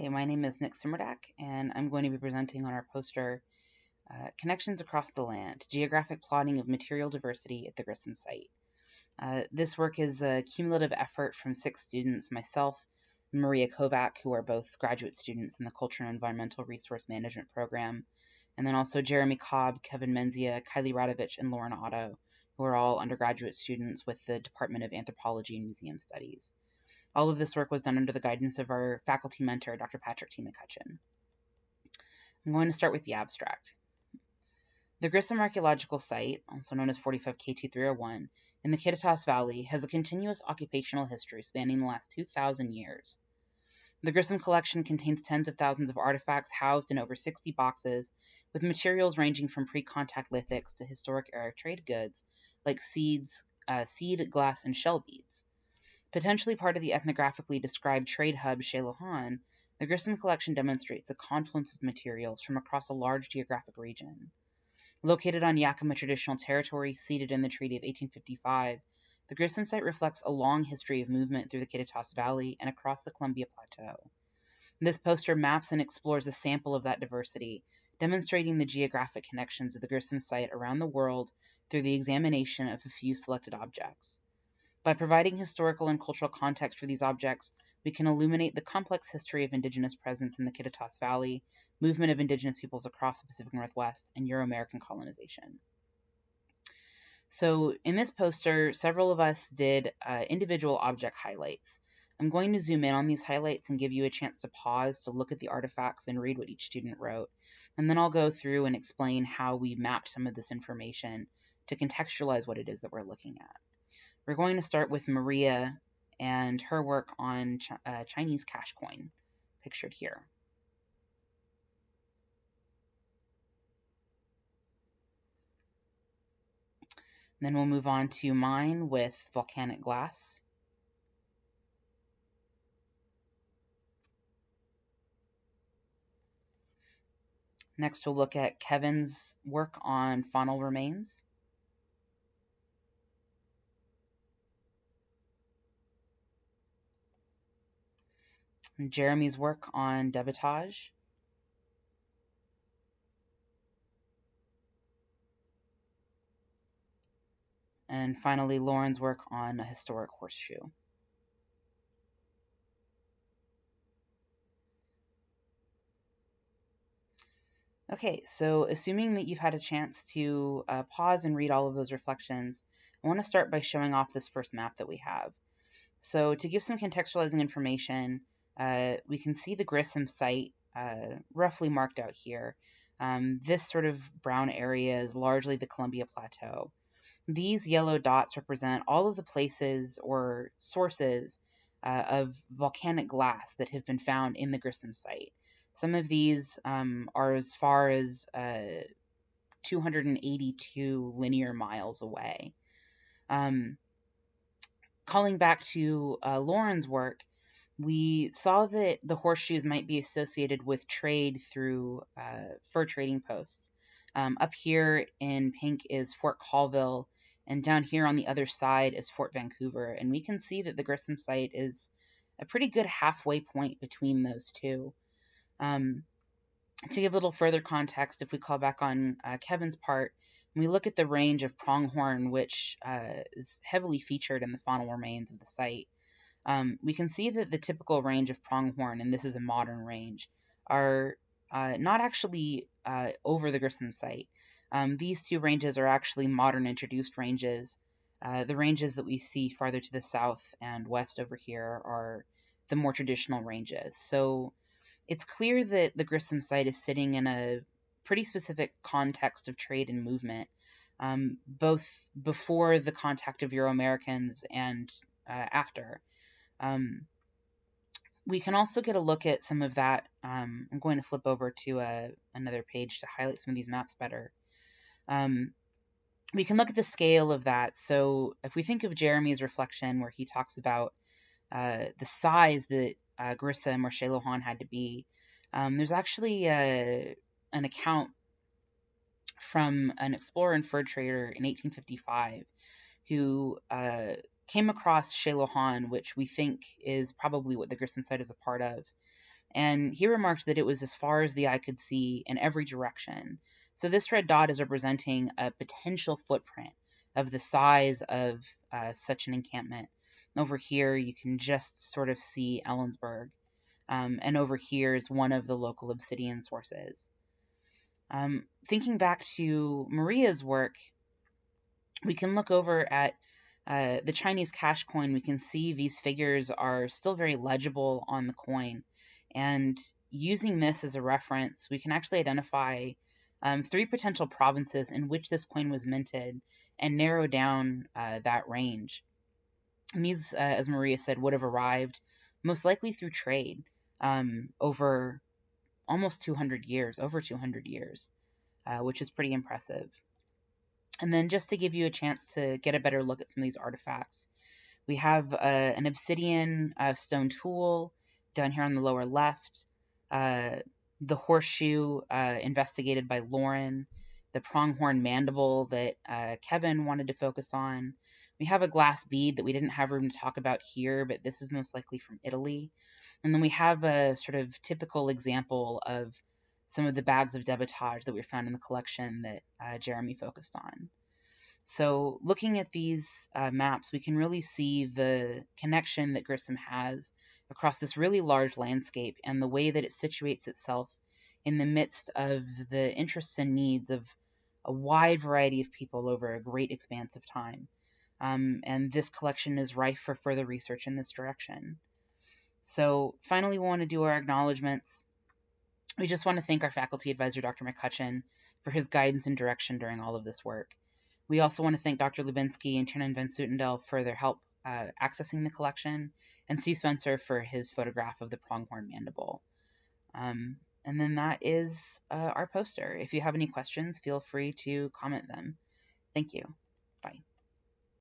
Hi, my name is Nick Simurdak, and I'm going to be presenting on our poster, Connections Across the Land, Geographic Plotting of Material Diversity at the Grissom Site. This work is a cumulative effort from 6 students, myself, and Maria Kovach, who are both graduate students in the Culture and Environmental Resource Management program, and then also Jeremy Cobb, Kevin Menzia, Kylie Radovich, and Lauren Otto, who are all undergraduate students with the Department of Anthropology and Museum Studies. All of this work was done under the guidance of our faculty mentor, Dr. Patrick T. McCutcheon. I'm going to start with the abstract. The Grissom Archaeological Site, also known as 45KT301, in the Kittitas Valley, has a continuous occupational history spanning the last 2,000 years. The Grissom collection contains tens of thousands of artifacts housed in over 60 boxes, with materials ranging from pre-contact lithics to historic era trade goods like seed, glass, and shell beads. Potentially part of the ethnographically described trade hub Shailohan, the Grissom collection demonstrates a confluence of materials from across a large geographic region. Located on Yakama traditional territory ceded in the Treaty of 1855, the Grissom site reflects a long history of movement through the Kittitas Valley and across the Columbia Plateau. This poster maps and explores a sample of that diversity, demonstrating the geographic connections of the Grissom site around the world through the examination of a few selected objects. By providing historical and cultural context for these objects, we can illuminate the complex history of Indigenous presence in the Kittitas Valley, movement of Indigenous peoples across the Pacific Northwest, and Euro-American colonization. So in this poster, several of us did individual object highlights. I'm going to zoom in on these highlights and give you a chance to pause to look at the artifacts and read what each student wrote. And then I'll go through and explain how we mapped some of this information to contextualize what it is that we're looking at. We're going to start with Maria and her work on Chinese cash coin, pictured here. Then we'll move on to mine with volcanic glass. Next, we'll look at Kevin's work on faunal remains. And Jeremy's work on debitage. And finally, Lauren's work on a historic horseshoe. Okay, so assuming that you've had a chance to pause and read all of those reflections, I want to start by showing off this first map that we have. So to give some contextualizing information, we can see the Grissom site roughly marked out here. This sort of brown area is largely the Columbia Plateau. These yellow dots represent all of the places or sources of volcanic glass that have been found in the Grissom site. Some of these are as far as 282 linear miles away. Calling back to Lauren's work, we saw that the horseshoes might be associated with trade through fur trading posts. Up here in pink is Fort Colville, and down here on the other side is Fort Vancouver. And we can see that the Grissom site is a pretty good halfway point between those two. To give a little further context, if we call back on Kevin's part, when we look at the range of pronghorn, which is heavily featured in the faunal remains of the site, we can see that the typical range of pronghorn, and this is a modern range, are not actually over the Grissom site. These two ranges are actually modern introduced ranges. The ranges that we see farther to the south and west over here are the more traditional ranges. So it's clear that the Grissom site is sitting in a pretty specific context of trade and movement, both before the contact of Euro-Americans and after. We can also get a look at some of that. I'm going to flip over to another page to highlight some of these maps better. We can look at the scale of that. So if we think of Jeremy's reflection where he talks about the size that Grissom or Shailohan had to be, there's actually an account from an explorer and fur trader in 1855 who came across Shailohan, which we think is probably what the Grissom site is a part of. And he remarked that it was as far as the eye could see in every direction. So this red dot is representing a potential footprint of the size of such an encampment. Over here, you can just sort of see Ellensburg. And over here is one of the local obsidian sources. Thinking back to Maria's work, we can look over at the Chinese cash coin. We can see these figures are still very legible on the coin. And using this as a reference, we can actually identify 3 potential provinces in which this coin was minted and narrow down that range. And these, as Maria said, would have arrived most likely through trade over almost 200 years, over 200 years, which is pretty impressive. And then just to give you a chance to get a better look at some of these artifacts, we have an obsidian stone tool down here on the lower left, the horseshoe investigated by Lauren, the pronghorn mandible that Kevin wanted to focus on. We have a glass bead that we didn't have room to talk about here, but this is most likely from Italy. And then we have a sort of typical example of some of the bags of debitage that we found in the collection that Jeremy focused on. So looking at these maps, we can really see the connection that Grissom has across this really large landscape and the way that it situates itself in the midst of the interests and needs of a wide variety of people over a great expanse of time. And this collection is rife for further research in this direction. So finally, we want to do our acknowledgements. We just want to thank our faculty advisor, Dr. McCutcheon, for his guidance and direction during all of this work. We also want to thank Dr. Lubinsky and Tiernan Van Soutendale for their help accessing the collection, and C. Spencer for his photograph of the pronghorn mandible. And then that is our poster. If you have any questions, feel free to comment them. Thank you. Bye.